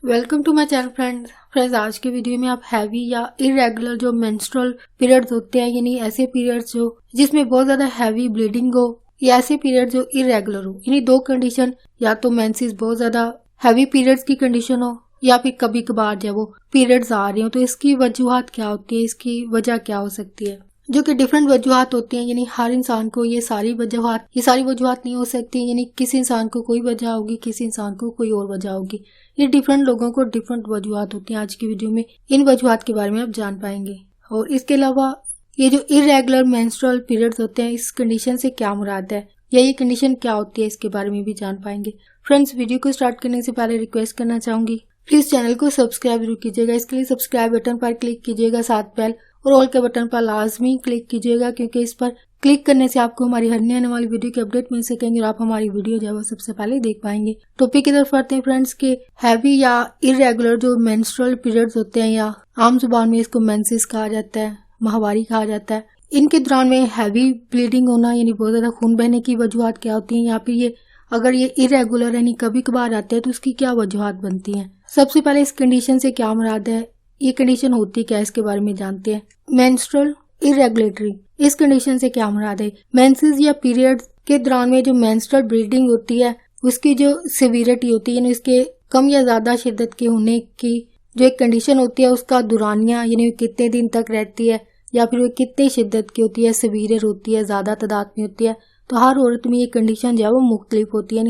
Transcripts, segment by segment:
Welcome to my channel friends. आज के video में आप हैवी या इरेगुलर जो मेंस्ट्रुअल पीरियड्स होते हैं, यानी ऐसे पीरियड्स जो जिसमें बहुत ज्यादा हैवी ब्लीडिंग हो, या ऐसे पीरियड जो इरेगुलर हो, यानी दो कंडीशन, या तो मेंसेस बहुत ज्यादा हैवी पीरियड्स की कंडीशन हो या फिर कभी कभार जब वो पीरियड्स आ रहे हो, तो इसकी वजूहात क्या होती है, इसकी वजह क्या हो सकती है, जो कि डिफरेंट वजूहात होती हैं। यानी हर इंसान को ये सारी वजूहात नहीं हो सकती। यानी किसी इंसान को कोई वजह होगी, किसी इंसान को कोई और वजह होगी। ये डिफरेंट लोगों को डिफरेंट वजूहात होती हैं। आज की वीडियो में इन वजूहात के बारे में आप जान पाएंगे। और इसके अलावा ये जो इरेगुलर मेंस्ट्रुअल पीरियड्स होते हैं, इस कंडीशन से क्या मुराद है या ये कंडीशन क्या होती है, इसके बारे में भी जान पाएंगे। फ्रेंड्स, वीडियो को स्टार्ट करने से पहले रिक्वेस्ट करना चाहूंगी, प्लीज चैनल को सब्सक्राइब जरूर कीजिएगा। इसके लिए सब्सक्राइब बटन पर क्लिक कीजिएगा, साथ बेल और ऑल के बटन पर लाजमी क्लिक कीजिएगा, क्योंकि इस पर क्लिक करने से आपको हमारी हर आने वाली वीडियो की अपडेट मिल सकेंगे और आप हमारी वीडियो जो है सबसे पहले देख पाएंगे। टॉपिक की तरफ बढ़ते हैं फ्रेंड्स के हैवी या इरेगुलर जो मेंस्ट्रुअल पीरियड्स होते हैं, या आम जुबान में इसको मेंसेस कहा जाता है, माहवारी कहा जाता है। इनके दौरान में हैवी ब्लीडिंग होना, यानी बहुत ज्यादा खून बहने की वजूहात क्या होती है, या फिर ये अगर ये इरेगुलर यानी कभी कभार आते हैं तो उसकी क्या वजूहात बनती हैं। सबसे पहले इस कंडीशन से क्या मुराद है, ये कंडीशन होती क्या है, इसके बारे में जानते हैं। मेंस्ट्रुअल इरेगुलेटरी, इस कंडीशन से क्या मुराद है, मेंसेस या पीरियड्स के दौरान में जो मेंस्ट्रुअल ब्लीडिंग होती है उसकी जो सिवियरिटी होती है, यानी इसके कम या ज्यादा शिद्दत के होने की जो एक कंडीशन होती है, उसका दुरानिया यानी कितने दिन तक रहती है या फिर वो कितनी शिद्दत की होती है, सिवियर होती है, ज्यादा तादाद में होती है। तो हर औरत में ये कंडीशन जो है वो मुख्तलिफ होती है।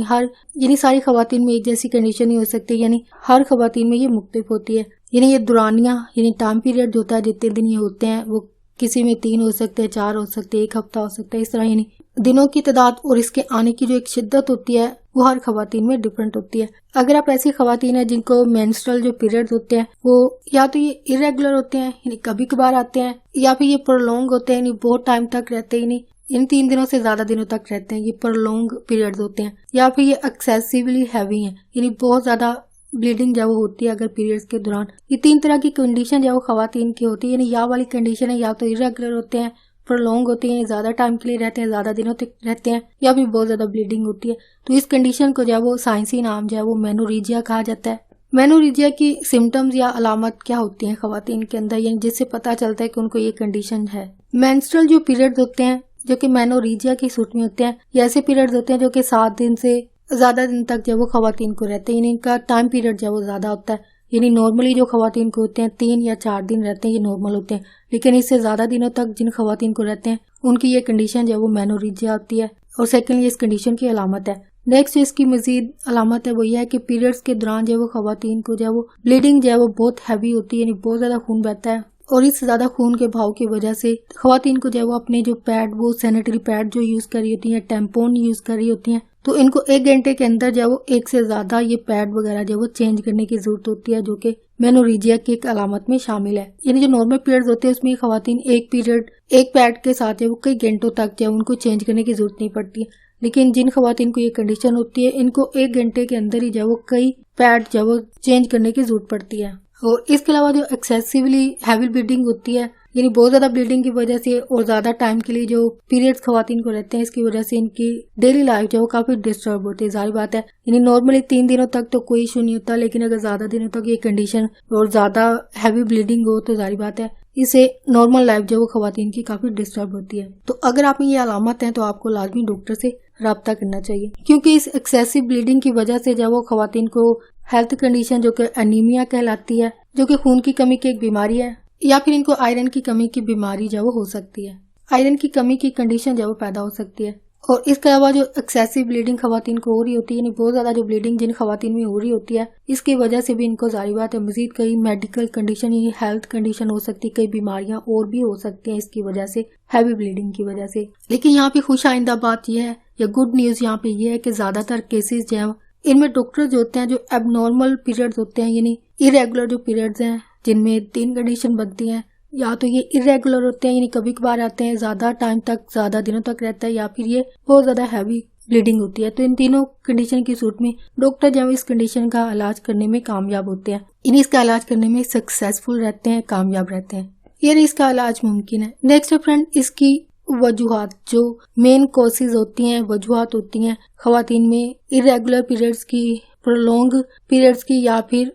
यानी सारी खवातीन में एक जैसी कंडीशन नहीं हो सकती, यानी हर खवातीन में ये मुख्तलिफ होती है। यानी ये दुरानिया यानी टाइम पीरियड होता है, जितने दिन ये होते हैं वो किसी में 3 हो सकते हैं, 4 हो सकते हैं, 1 हफ्ता हो सकता है। इस तरह यानी दिनों की तादाद और इसके आने की जो एक शिद्दत होती है वो हर खवातीन में डिफरेंट होती है। अगर आप ऐसी खवातीन है जिनको मेंस्ट्रुअल जो पीरियड्स होते हैं वो या तो ये इरेगुलर होते हैं, यानी कभी कभार आते हैं, या फिर ये प्रोलॉन्ग होते हैं, यानी बहुत टाइम तक रहते हैं, इन 3 दिनों से ज्यादा दिनों तक रहते हैं, ये प्रोलॉन्ग पीरियड्स होते हैं, या फिर ये एक्सेसिवली हैवी हैं, यानी बहुत ज्यादा ब्लीडिंग जब होती है अगर पीरियड्स के दौरान। ये 3 तरह की कंडीशन जब खवातीन की होती है, यानी या वाली कंडीशन है या तो इरेगुलर होते हैं, प्रोलॉन्ग होते हैं, ज्यादा टाइम के लिए रहते हैं, ज्यादा दिनों तक रहते हैं, या फिर बहुत ज्यादा ब्लीडिंग होती है। तो इस कंडीशन को जो वो साइंसी नाम जो है वो मेनोरेजिया कहा जाता है। मेनोरेजिया की सिम्टम्स या अलामत क्या होती हैं खवातीन के अंदर, यानी जिससे पता चलता है कि उनको ये कंडीशन है। मेंस्ट्रुअल जो पीरियड्स होते हैं जो कि मेनोरेजिया की सूरत में होते हैं, ये ऐसे पीरियड्स होते हैं जो कि 7 दिन से ज्यादा दिन तक जब वो खवातीन को रहते हैं, यानी इनका टाइम पीरियड जब वो ज्यादा होता है। यानी नॉर्मली जो खवातीन को होते हैं 3 या 4 दिन रहते हैं, ये नॉर्मल होते हैं, लेकिन इससे ज्यादा दिनों तक जिन खवातीन को रहते हैं उनकी ये कंडीशन जब वो मेनोरेजिया होती है। और सेकेंडली इस कंडीशन की अलामत है। नेक्स्ट इसकी मजीद अलामत है वो यह है कि पीरियड्स के दौरान जब वो खवातीन को जब वो ब्लीडिंग जो है वो बहुत हैवी होती है, यानी बहुत ज्यादा खून बहता है, और इस ज्यादा खून के भाव की वजह से खवातीन को जो वो अपने जो पैड वो सैनिटरी पैड जो यूज कर रही होती है, टेम्पोन यूज कर रही होती है, तो इनको 1 घंटे के अंदर जो वो 1 से ज्यादा ये पैड वगैरह जो वो चेंज करने की जरूरत होती है, जो कि मेनोरेजिया की एक अलामत में शामिल है। यानी जो नॉर्मल पीरियड्स होते हैं उसमें खवातीन एक पैड के साथ वो कई घंटों तक जो उनको चेंज करने की जरूरत नहीं पड़ती है, लेकिन जिन खवातीन को ये कंडीशन होती है इनको 1 घंटे के अंदर ही जो वो कई पैड जो वो चेंज करने की जरूरत पड़ती है। और इसके अलावा जो एक्सेसिवली हैवी ब्लीडिंग होती है, यानी बहुत ज्यादा ब्लीडिंग की वजह से और ज्यादा टाइम के लिए जो पीरियड्स खवातीन को रहते हैं, इसकी वजह से इनकी डेली लाइफ जो काफी डिस्टर्ब होती है। जाहिर बात है, यानी नॉर्मली 3 दिनों तक तो कोई इशू नहीं होता, लेकिन अगर ज्यादा दिनों तक ये कंडीशन और ज्यादा हैवी ब्लीडिंग हो तो जाहिर बात है इससे नॉर्मल लाइफ जो वो खवातीन की काफी डिस्टर्ब होती है। तो अगर आप में ये अलामत है तो आपको लाजमी डॉक्टर से राब्ता करना चाहिए, क्योंकि इस एक्सेसिव ब्लीडिंग की वजह से जब वो खवातीन को हेल्थ कंडीशन जो कि एनीमिया कहलाती है, जो कि खून की कमी की एक बीमारी है, या फिर इनको आयरन की कमी की बीमारी जो हो सकती है, आयरन की कमी की कंडीशन जो पैदा हो सकती है। और इसके अलावा जो एक्सेसिव ब्लीडिंग खवातीन को हो रही होती है, यानी बहुत ज्यादा जो ब्लीडिंग जिन खवातीन में हो रही होती है, इसकी वजह से भी इनको जारी बात है मजीद कई मेडिकल कंडीशन यानी हेल्थ कंडीशन हो सकती है, कई बीमारियां और भी हो सकती हैं इसकी वजह से, हैवी ब्लीडिंग की वजह से। लेकिन यहाँ पे खुश आइंदा बात यह है या गुड न्यूज यहाँ पे ये है कि ज्यादातर केसेस जो है इनमें डॉक्टर जो होते हैं जो एबनॉर्मल पीरियड्स होते हैं, यानी इरेगुलर जो पीरियड्स हैं जिनमें 3 कंडीशन बनती हैं, या तो ये इरेगुलर होते हैं यानी कभी कभार आते हैं, ज्यादा टाइम तक ज्यादा दिनों तक रहता है, या फिर ये बहुत ज्यादा हैवी ब्लीडिंग होती है। तो इन तीनों कंडीशन की सूरत में डॉक्टर जब इस कंडीशन का इलाज करने में कामयाब होते हैं, इन्हीं इसका इलाज करने में सक्सेसफुल रहते हैं, कामयाब रहते हैं, यानी इसका इलाज मुमकिन है। नेक्स्ट फ्रेंड, इसकी वजूहात जो मेन कॉसेज होती हैं, वजूहात होती हैं खवातीन में इरेगुलर पीरियड्स की, प्रोलॉन्ग पीरियड्स की, या फिर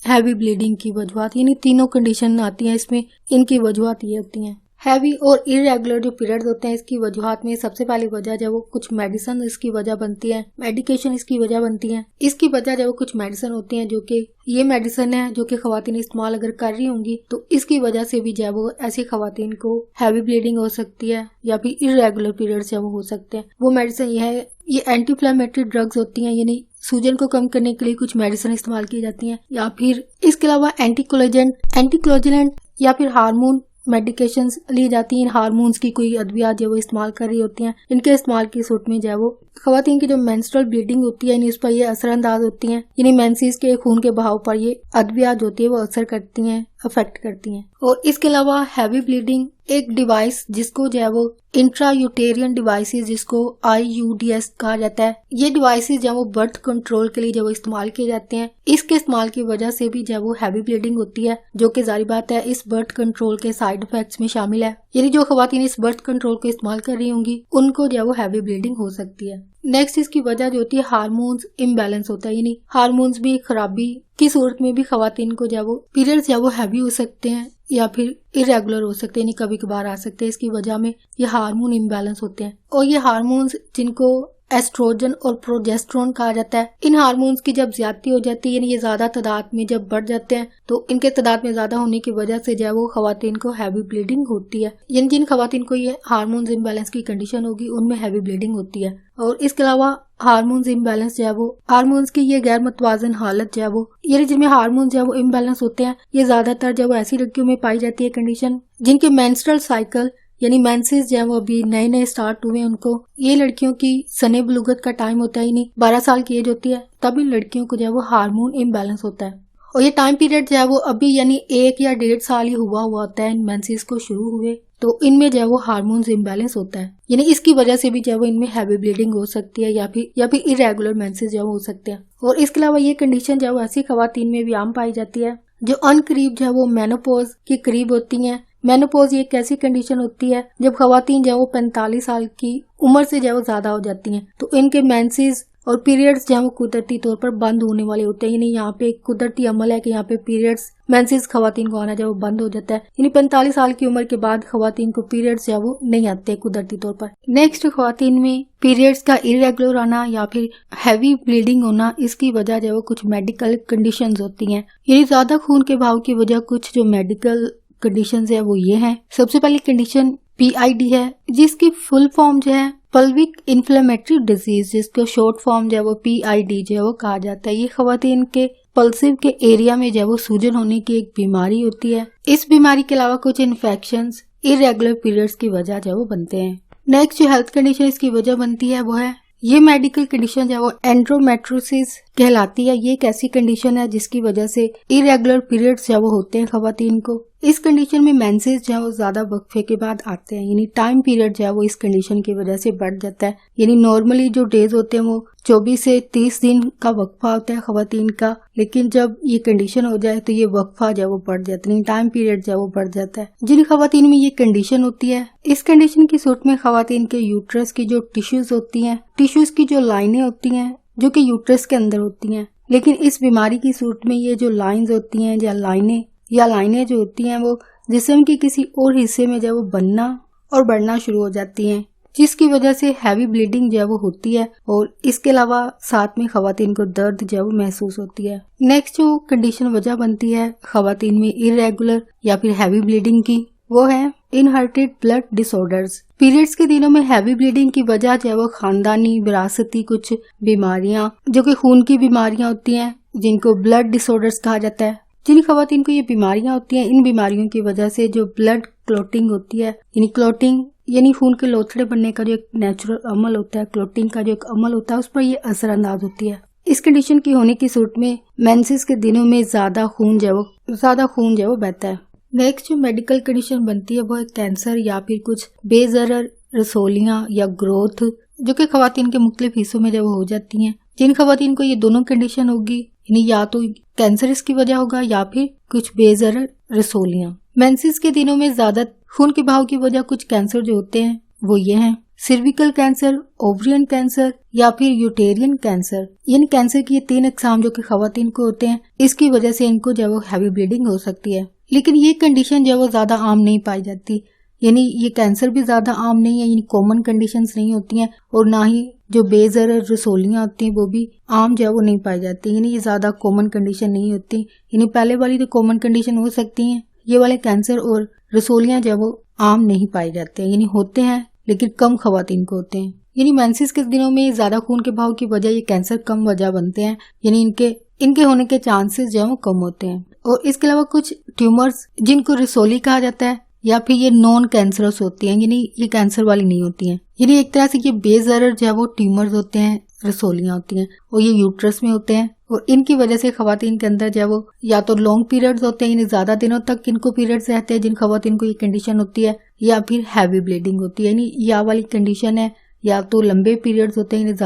हैवी ब्लीडिंग की वजूहत, यानी तीनों कंडीशन आती हैं इसमें, इनकी वजूहत ये होती हैं। हैवी और इरेगुलर जो पीरियड्स होते हैं इसकी वजूहत में सबसे पहली वजह जो वो कुछ मेडिसिन इसकी वजह बनती है, मेडिकेशन इसकी वजह बनती है। इसकी वजह जो कुछ मेडिसिन होती हैं जो कि ये मेडिसिन है जो कि खवातीन इस्तेमाल अगर कर रही होंगी तो इसकी वजह से भी जो वो ऐसी खवातीन को हैवी ब्लीडिंग हो सकती है या फिर इरेगुलर पीरियड्स जो हो सकते हैं। वो मेडिसिन ये एंटी इन्फ्लेमेटरी ड्रग्स होती हैं, यानी सूजन को कम करने के लिए कुछ मेडिसिन इस्तेमाल की जाती हैं, या फिर इसके अलावा एंटीकोएगुलेंट या फिर हार्मोन मेडिकेशंस ली जाती हैं। हार्मोन्स की कोई अद्वियात जो वो इस्तेमाल कर रही होती हैं, इनके इस्तेमाल की सूरत में जो वो खवातीन की जो मेंस्ट्रुअल ब्लीडिंग होती है इस पर ये असरअंदाज होती हैं, यानी मेंसेस के खून के बहाव पर ये अद्वियात होती है वो असर करती हैं, अफेक्ट करती हैं। और इसके अलावा हैवी ब्लीडिंग एक डिवाइस जिसको जो है वो इंट्रायूटेरियन डिवाइसेस जिसको IUDs कहा जाता है, ये डिवाइसेस जो वो बर्थ कंट्रोल के लिए जो वो इस्तेमाल किए जाते हैं, इसके इस्तेमाल की वजह से भी जो वो हैवी ब्लीडिंग होती है, जो कि जारी बात है इस बर्थ कंट्रोल के साइड इफेक्ट्स में शामिल है। यानी जो खवातीन इस बर्थ कंट्रोल को इस्तेमाल कर रही होंगी उनको जो वो हैवी ब्लीडिंग हो सकती है। नेक्स्ट इसकी वजह जो होती है हार्मोन्स इम्बैलेंस होता है, यानी हार्मोन्स में खराबी की सूरत में भी खवातीन को जो वो पीरियड्स जो वो हैवी हो सकते हैं या फिर इरेगुलर हो सकते हैं, यानी कभी कभार आ सकते हैं। इसकी वजह में ये हार्मोन इम्बैलेंस होते हैं और ये हार्मोन्स जिनको एस्ट्रोजन और प्रोजेस्टेरोन कहा जाता है, इन हार्मोन्स की जब ज्यादती हो जाती है, यानी ये ज्यादा तादाद में जब बढ़ जाते हैं तो इनके तादाद में ज्यादा होने की वजह से जो है वो खवातीन को हैवी ब्लीडिंग होती है। यानी जिन खवातीन को ये हार्मोन्स इम्बैलेंस की कंडीशन होगी उनमें हैवी ब्लीडिंग होती है। और इसके अलावा हार्मोन्स इम्बैलेंस जो है वो हार्मोन्स की ये गैर मुतवाजन हालत जो है वो, यानी जिनमें हार्मोन्स जो है वो इम्बैलेंस होते हैं, ये ज्यादातर जब ऐसी लड़कियों में पाई जाती है कंडीशन जिनके मेंस्ट्रुअल साइकिल यानी मेंसेस जो है वो अभी नए नए स्टार्ट हुए उनको, ये लड़कियों की सने बलूगत का टाइम होता है, यानी 12 साल की एज होती है, तब इन लड़कियों को जो है वो हार्मोन इम्बैलेंस होता है। और ये टाइम पीरियड जो है वो अभी यानी 1 या 1.5 साल ही हुआ होता है इन मेंसेस को शुरू हुए, तो इनमें जो है वो हार्मोन्स इम्बैलेंस होता है, यानी इसकी वजह से भी जो है वो इनमें हैवी ब्लीडिंग हो सकती है या फिर इरेगुलर मेंसेस जो हो सकते हैं। और इसके अलावा ये कंडीशन जो है ऐसी खवातीन में भी आम पाई जाती है जो अनकरीब जो है वो मेनोपॉज के करीब होती हैं। मेनोपॉज ये एक ऐसी कंडीशन होती है जब खवातीन जो है वो 45 साल की उम्र से जो है वो ज्यादा हो जाती हैं, तो इनके मेंसेस और पीरियड्स जो है वो कुदरती तौर पर बंद होने वाले होते हैं। यानी यहाँ पे एक कुदरती अमल है कि यहाँ पे पीरियड्स मेंसेस खवातीन को आना जो है वो बंद हो जाता है, यानी 45 साल की उम्र के बाद खवातीन को पीरियड्स जो है वो नहीं आते कुदरती तौर पर। नेक्स्ट खवातीन में पीरियड्स का इरेगुलर आना या फिर हैवी ब्लीडिंग होना, इसकी वजह जो है वो कुछ मेडिकल कंडीशंस होती हैं, यानी ज्यादा खून के बहाव की वजह कुछ जो मेडिकल कंडीशंस है वो ये हैं। सबसे पहली कंडीशन PID है जिसकी फुल फॉर्म जो है पल्विक इन्फ्लेमेटरी डिजीज, जिसको शॉर्ट फॉर्म जो है वो PID जो है वो कहा जाता है। ये खवातीन के पल्सिव के एरिया में जो है वो सूजन होने की एक बीमारी होती है। इस बीमारी के अलावा कुछ इन्फेक्शंस इरेगुलर पीरियड्स की वजह जो है वो बनते हैं। नेक्स्ट जो हेल्थ कंडीशन इसकी वजह बनती है वो है ये मेडिकल कंडीशन जो है वो एंड्रोमेट्रोसिस कहलाती है। ये एक ऐसी कंडीशन है जिसकी वजह से इरेगुलर पीरियड्स जो वो होते हैं खवातीन को। इस कंडीशन में मेंसेस जो है वो ज्यादा वक्फे के बाद आते हैं, यानी टाइम पीरियड जो है वो इस कंडीशन की वजह से बढ़ जाता है। यानी नॉर्मली जो डेज होते हैं वो 24 से 30 दिन का वक्फा होता है खवातीन का, लेकिन जब ये कंडीशन हो जाए तो ये वक्फा जो है वो बढ़ जाता है, टाइम पीरियड जो है वो बढ़ जाता है। जिन खवातीन में ये कंडीशन होती है, इस कंडीशन की सूरत में खवातीन के यूट्रस की जो टिश्यूज होती हैं, टिश्यूज की जो लाइनें होती हैं जो कि यूट्रस के अंदर होती हैं, लेकिन इस बीमारी की सूरत में ये जो लाइंस होती हैं या लाइनें जो होती हैं वो जिस्म के किसी और हिस्से में जो वो बनना और बढ़ना शुरू हो जाती हैं, जिसकी वजह से हैवी ब्लीडिंग जो है वो होती है। और इसके अलावा साथ में खवातीन को दर्द जो है वो महसूस होती है। नेक्स्ट जो कंडीशन वजह बनती है खवातीन में इरेगुलर या फिर हैवी ब्लीडिंग की, वो है इनहेरिटेड ब्लड डिसऑर्डर्स। पीरियड्स के दिनों में हैवी ब्लीडिंग की वजह जो है वो खानदानी विरासती कुछ बीमारियां जो कि खून की बीमारियां होती हैं जिनको ब्लड डिसऑर्डर्स कहा जाता है। जिन खवातीन को ये बीमारियां होती हैं, इन बीमारियों की वजह से जो ब्लड क्लॉटिंग होती है, यानी क्लॉटिंग यानी खून के लोथड़े बनने का जो एक नेचुरल अमल होता है, क्लॉटिंग का जो एक अमल होता है, उस पर ये असरअंदाज होती है। इस कंडीशन की होने की सूरत में मेंसेस के दिनों में ज्यादा खून जो है वो बहता है। नेक्स्ट जो मेडिकल कंडीशन बनती है वो है कैंसर या फिर कुछ बेजरर रसोलियां या ग्रोथ, जो कि खवातीन के मुख्तलिफ हिस्सों में जब हो जाती हैं। जिन खवातीन को ये दोनों कंडीशन होगी, यानी या तो कैंसर इसकी वजह होगा या फिर कुछ बेजरर रसोलियां। मेंसेस के दिनों में ज्यादा खून के बहाव की वजह कुछ कैंसर जो होते हैं वो ये हैं। सर्विकल कैंसर, ओवरियन कैंसर या फिर यूटेरियन कैंसर। इन कैंसर की ये 3 अक़साम जो कि खवातीन को होते हैं, इसकी वजह से इनको जो है वो हैवी ब्लीडिंग हो सकती है। लेकिन ये कंडीशन जो है वो ज्यादा आम नहीं पाई जाती, यानी ये कैंसर भी ज्यादा आम नहीं है, यानी कॉमन कंडीशंस नहीं होती हैं, और ना ही जो बेज़रर रसोलियां होती हैं वो भी आम जो है वो नहीं पाई जाती, यानी ये ज्यादा कॉमन कंडीशन नहीं होती। यानी पहले वाली तो कॉमन कंडीशन हो सकती हैं, ये वाले कैंसर और रसोलियां जो है वो आम नहीं पाए जाते हैं, यानी होते हैं लेकिन कम खवातीन को होते हैं। यानी मेंसेस के दिनों में ज्यादा खून के बहाव की वजह ये कैंसर कम वजह बनते हैं, यानी इनके होने के चांसेस जो है वो कम होते हैं। और इसके अलावा कुछ ट्यूमर्स जिनको रसोली कहा जाता है या फिर ये नॉन कैंसरस होती हैं, यानी ये कैंसर वाली नहीं होती हैं। यानी एक तरह से ये बेज़रर जो है वो ट्यूमर्स होते हैं, रसोलियां होती हैं, और ये यूट्रस में होते हैं, और इनकी वजह से खवातीन के अंदर जो है वो या तो लॉन्ग पीरियड्स होते हैं, यानी ज्यादा दिनों तक इनको पीरियड्स रहते हैं जिन खवातीन को ये कंडीशन होती है, या फिर हैवी ब्लीडिंग होती है, यानी या वाली कंडीशन है, या तो लंबे पीरियड्स होते हैं यानी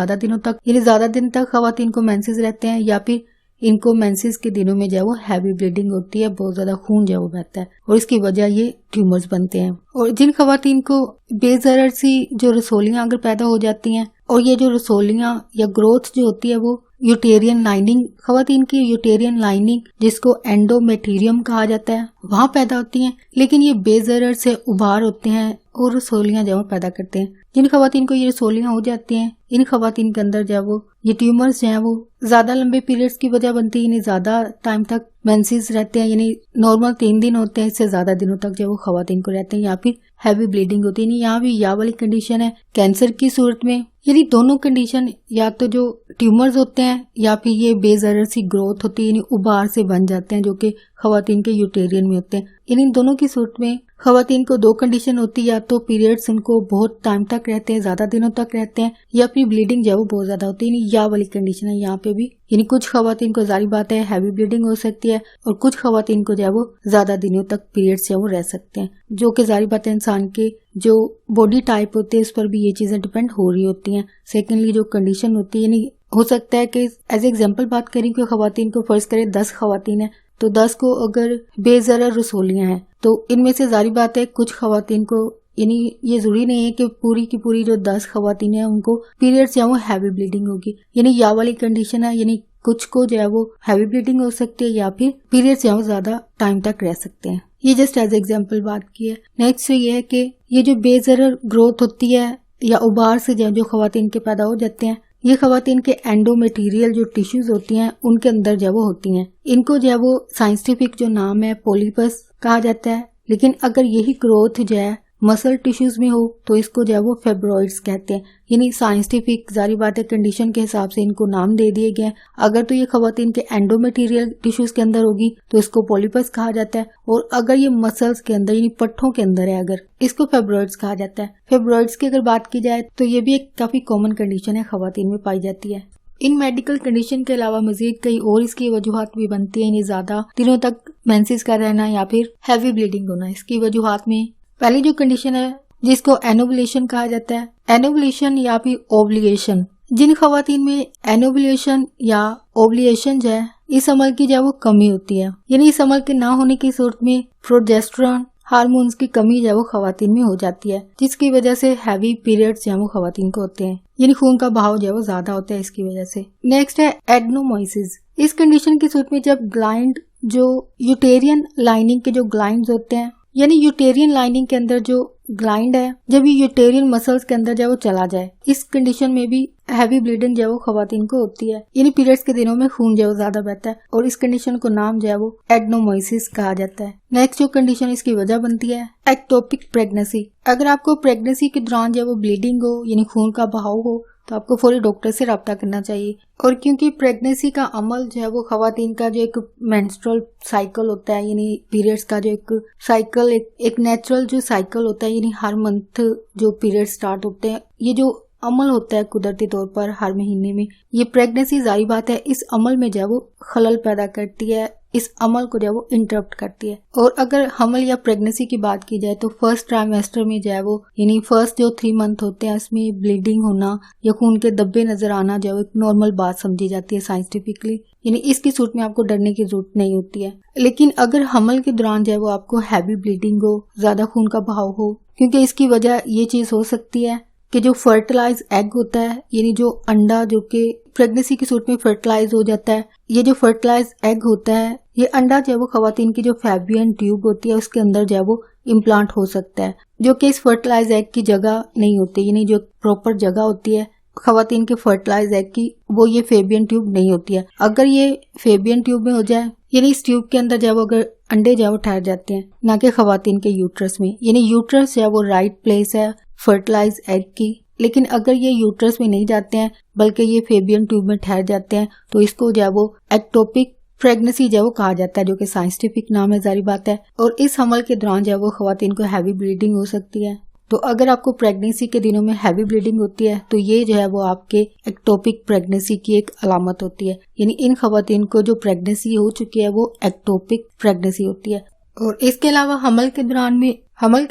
ज्यादा दिन तक खवातीन को मेंसेस रहते हैं, या फिर इनको मेंसेस के दिनों में जो है वो हैवी ब्लीडिंग होती है, बहुत ज्यादा खून जो है वो बहता है, और इसकी वजह ये ट्यूमर्स बनते हैं। और जिन खवातीन को बेज़रर सी जो रसोलियां अगर पैदा हो जाती हैं, और ये जो रसोलियां या ग्रोथ जो होती है वो यूटेरियन लाइनिंग, खवातीन की यूटेरियन लाइनिंग जिसको एंडोमेटेरियम कहा जाता है, वहां पैदा होती हैं, लेकिन ये बेज़रर से उभार होते हैं और रसोलियां जो पैदा करते हैं। जिन खवातीन को ये रसोलियां हो जाती हैं, इन खवातीन के अंदर जो वो ये ट्यूमर्स जो है वो ज्यादा लंबे पीरियड्स की वजह बनती है, यानी ज्यादा टाइम तक मेंसेस रहते हैं, यानी नॉर्मल 3 दिन होते हैं, इससे ज्यादा दिनों तक जो वो खवातीन को रहते हैं, या फिर हैवी ब्लीडिंग होती है। यहाँ भी या वाली कंडीशन है कैंसर की सूरत में, यानी दोनों कंडीशन या तो जो ट्यूमर्स होते हैं या फिर ये बेज़रर सी ग्रोथ होती है, यानी उभार से बन जाते हैं जो कि खवातीन के यूटेरियन में होते हैं। इन दोनों की सूरत में खवातीन को 2 कंडीशन होती है, या तो पीरियड्स उनको बहुत टाइम तक रहते हैं, ज्यादा दिनों तक रहते हैं, या फिर ब्लीडिंग जो है वो बहुत ज्यादा होती है, यानी या वाली कंडीशन है यहाँ पे भी। यानी कुछ खवातीन को जारी बात है हैवी ब्लीडिंग हो सकती है, और कुछ खवातीन को जो है वो ज्यादा दिनों तक पीरियड्स जो है वो रह सकते हैं, जो कि जारी बात है इंसान के जो बॉडी टाइप होते हैं उस पर भी ये चीजें डिपेंड हो रही होती हैं। सेकेंडली जो कंडीशन होती है, यानी हो सकता है कि एज एग्जाम्पल बात करें कि खवातीन को फर्ज करें 10 खवातीन है, तो 10 को अगर बेज़रर रसोलियां हैं, तो इनमें से जारी बात है कुछ खवातीन को, यानी ये जरूरी नहीं है कि पूरी की पूरी जो 10 खवातीन है उनको पीरियड्स या वो हैवी ब्लीडिंग होगी, यानी या वाली कंडीशन है, यानी कुछ को जो है वो हैवी ब्लीडिंग हो सकती है, या फिर पीरियड्स या वो ज्यादा टाइम तक रह सकते हैं। ये जस्ट एज एग्जाम्पल बात की है। नेक्स्ट ये है कि ये जो बेज़रर ग्रोथ होती है या उभार से जो खवातीन के पैदा हो जाते हैं, ये खवातीन के एंडोमेटीरियल जो टिश्यूज होती हैं उनके अंदर जो वो होती हैं। इनको जो वो साइंटिफिक जो नाम है पॉलीपस कहा जाता है, लेकिन अगर यही ग्रोथ जो है मसल टिश्यूज में हो तो इसको जो है वो फेब्रॉइड्स कहते हैं, यानी साइंटिफिक जारी बात है कंडीशन के हिसाब से इनको नाम दे दिए गए। अगर तो ये खवातीन के एंडोमेटीरियल टिश्यूज के अंदर होगी तो इसको पॉलीपस कहा जाता है, और अगर ये मसल्स के अंदर यानी पट्ठों के अंदर है अगर, इसको फेब्रॉइड्स कहा जाता है। फेब्रॉइड्स की अगर बात की जाए तो ये भी एक काफी कॉमन कंडीशन है, खवातीन में पाई जाती है। इन मेडिकल कंडीशन के अलावा मजीद कई और इसकी वजूहात भी बनती है, यानी ज्यादा दिनों तक मेंसेस का रहना या फिर हैवी ब्लीडिंग होना। इसकी वजूहात में पहली जो कंडीशन है जिसको एनोवुलेशन कहा जाता है, एनोवुलेशन या फिर ओवुलेशन। जिन खवातीन में एनोवुलेशन या ओवुलेशन जो है इस अमल की जो वो कमी होती है, यानी इस अमल के ना होने की सूरत में प्रोजेस्टेरोन हार्मोन्स की कमी जो वो खवातीन में हो जाती है, जिसकी वजह से हैवी पीरियड्स जो वो खवातीन को होते हैं, यानी खून का बहाव जो वो ज्यादा होता है इसकी वजह से। नेक्स्ट है एडेनोमाइसिस। इस कंडीशन की सूरत में जब ग्लैंड जो यूटेरियन लाइनिंग के जो ग्लैंड्स होते हैं, यानी यूटेरियन लाइनिंग के अंदर जो ग्लैंड है जब ये यूटेरियन मसल्स के अंदर जो वो चला जाए, इस कंडीशन में भी हैवी ब्लीडिंग जो वो खवातीन को होती है, यानी पीरियड्स के दिनों में खून जो ज्यादा बहता है, और इस कंडीशन को नाम जो है वो एडेनोमाइसिस कहा जाता है। नेक्स्ट जो कंडीशन इसकी वजह बनती है एक्टोपिक प्रेगनेंसी। अगर आपको प्रेगनेंसी के दौरान जो वो ब्लीडिंग हो यानी खून का बहाव हो तो आपको फौरी डॉक्टर से रब्ता करना चाहिए। और क्योंकि प्रेगनेंसी का अमल जो है वो खवातीन का जो एक मेंस्ट्रुअल साइकिल होता है, यानी पीरियड्स का जो एक साइकिल एक नेचुरल जो साइकिल होता है, यानी हर मंथ जो पीरियड स्टार्ट होते हैं, ये जो अमल होता है कुदरती तौर पर हर महीने में, ये प्रेगनेंसी जारी बात है इस अमल में जो है वो खलल पैदा करती है, इस अमल को जो है वो इंटरप्ट करती है। और अगर हमल या प्रेगनेंसी की बात की जाए तो फर्स्ट ट्राइमेस्टर में जो है वो यानी फर्स्ट जो 3 मंथ होते हैं उसमें ब्लीडिंग होना या खून के धब्बे नजर आना जो है एक नॉर्मल बात समझी जाती है साइंटिफिकली, यानी इसकी सूरत में आपको डरने की जरूरत नहीं होती है। लेकिन अगर हमल के दौरान जो है वो आपको हैवी ब्लीडिंग हो, ज्यादा खून का बहाव हो, क्योंकि इसकी वजह ये चीज हो सकती है कि जो फर्टिलाइज एग होता है, यानी जो अंडा जो कि प्रेगनेंसी के सूट में फर्टिलाइज हो जाता है, ये जो फर्टिलाइज एग होता है, ये अंडा जो है वो खवातीन की जो फैबियन ट्यूब होती है उसके अंदर जो है वो इम्प्लांट हो सकता है, जो कि इस फर्टिलाइज एग की जगह नहीं होती, यानी जो प्रॉपर जगह होती है खवातीन के फर्टिलाइज एग की, वो ये फेबियन ट्यूब नहीं होती है। अगर ये फेबियन ट्यूब में हो जाए, यानी इस ट्यूब के अंदर जब अगर अंडे जो वो ठहर जाते हैं, ना कि खवातीन के यूट्रस में, यानी यूट्रस जो है वो राइट प्लेस है फर्टिलाइज एग की, लेकिन अगर ये यूट्रस में नहीं जाते हैं बल्कि ये फेबियन ट्यूब में ठहर जाते हैं, तो इसको जो है वो एक्टोपिक प्रेगनेंसी जो है वो कहा जाता है, जो कि साइंटिफिक नाम है, जारी बात है। और इस हमल के दौरान जो है वो खवातीन को हैवी ब्लीडिंग हो सकती है। तो अगर आपको प्रेगनेंसी के दिनों में हैवी ब्लीडिंग होती है तो ये जो है वो आपके एक्टोपिक प्रेगनेंसी की एक अलामत होती है, यानी इन खवातीन को जो प्रेगनेंसी हो चुकी है वो एक्टोपिक प्रेगनेंसी होती है। और इसके अलावा हमल के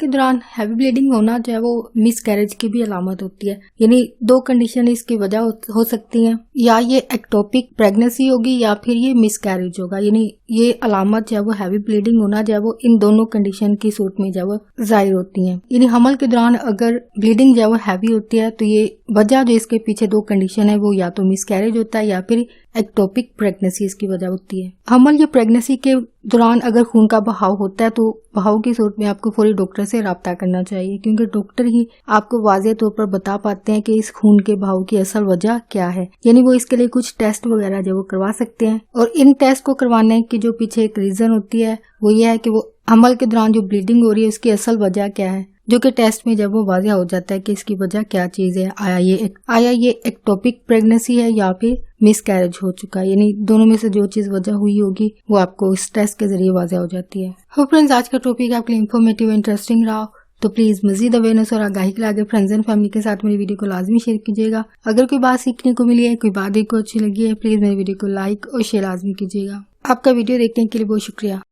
दौरान हैवी ब्लीडिंग होना जो है वो मिसकैरेज की भी अलामत होती है, यानी दो कंडीशन इसकी वजह हो सकती हैं, या ये एक्टोपिक प्रेगनेंसी होगी या फिर ये मिसकैरेज होगा, यानी ये अलामत जो है वो हैवी ब्लीडिंग होना जो है वो इन दोनों कंडीशन की सूरत में जो है वो जाहिर होती है। यानी हमल के दौरान अगर ब्लीडिंग जो है वो हैवी होती है तो ये वजह जो इसके पीछे दो कंडीशन है वो या तो मिसकैरेज होता है या फिर एक्टोपिक प्रेगनेंसी इसकी वजह होती है। हमल या प्रेगनेंसी के दौरान अगर खून का बहाव होता है तो बहाव की सूरत में आपको फौरी डॉक्टर से राब्ता करना चाहिए, क्योंकि डॉक्टर ही आपको वाज़ेह तौर पर बता पाते हैं कि इस खून के बहाव की असल वजह क्या है। यानी वो इसके लिए कुछ टेस्ट वगैरह जो वो करवा सकते हैं, और इन टेस्ट को करवाने की जो पीछे एक रीजन होती है वो ये है कि वो हमल के दौरान जो ब्लीडिंग हो रही है उसकी असल वजह क्या है, जो कि टेस्ट में जब वो वाज़ेह हो जाता है कि इसकी वजह क्या चीज है, आया ये एक्टोपिक प्रेगनेंसी है या फिर मिसकैरेज हो चुका है, यानी दोनों में से जो चीज वजह हुई होगी वो आपको इस टेस्ट के जरिए वाज़ेह हो जाती है। होप फ्रेंड्स आज का टॉपिक आपके लिए इन्फॉर्मेटिव इंटरेस्टिंग रहा, तो प्लीज मजीद अवेयरनेस और आगाही के लिए आगे फ्रेंड्स एंड फैमिली के साथ मेरी वीडियो को लाजमी शेयर कीजिएगा। अगर कोई बात सीखने को मिली है, कोई बात को अच्छी लगी है, प्लीज मेरी वीडियो को लाइक और शेयर लाजमी कीजिएगा। आपका वीडियो देखने के लिए बहुत शुक्रिया।